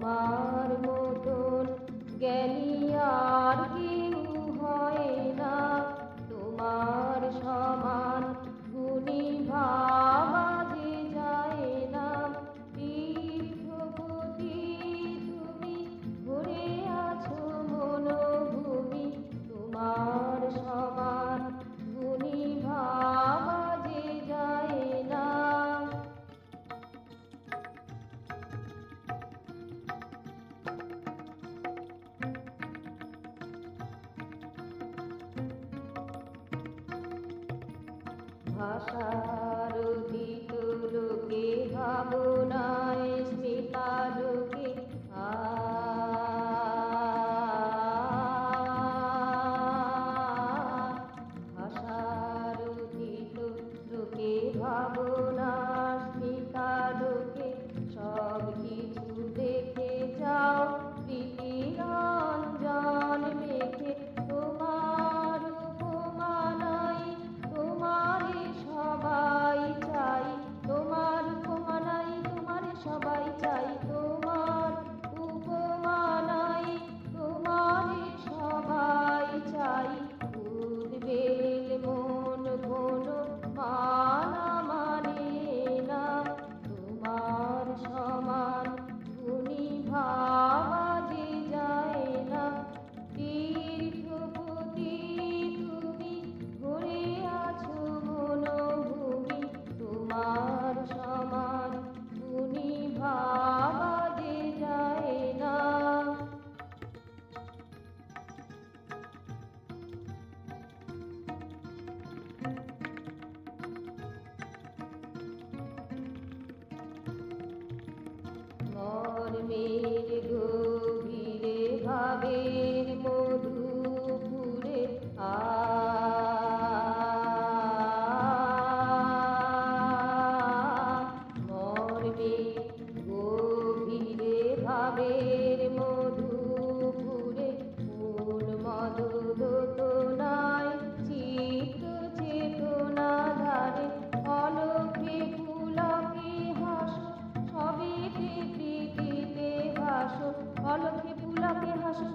তোমার মতন জ্ঞানী আর কেউ হয় না, তোমার সমান গুণী ভাবা যে যায় না। তীর্থপতি তুমি ভরে আছো মনোভূমি, তোমার সমান গুণী ভাবা যে যায় না। ভাষার অতীত লোকে ভাবনায় স্মিতা লোকে ভাষার অতীত লোকে ভাবনা স্মিতা লোকে সব কিছু দেখে যাও প্রীতিরঞ্জন মেখে। তোমার উপমা নাই, তোমারে সবাই চাই, তোমার উপমা নাই, তোমারে সবাই চাই, তোমার উপমা নাই, তোমারে সবাই চাই। উদ্বেল মন কোনো মানা মানে না, তোমার সমান গুণী ভাবা যে যায় না। তীর্থপতি তুমি ভরে আছো মনোভূমি, তোমার সমান গুণী ভাবা যে যায় না। মর্মের গভীরে ভাবের মধুপুরে মর্মের গভীরে ভাবের মধুপুরে উন্মদ দোতনায় চিত্ত চেতনা ধারে অলকে পুলকে হাসো সবেতে প্রীতিতে ভাসো, অলকে পুলকে হাসো।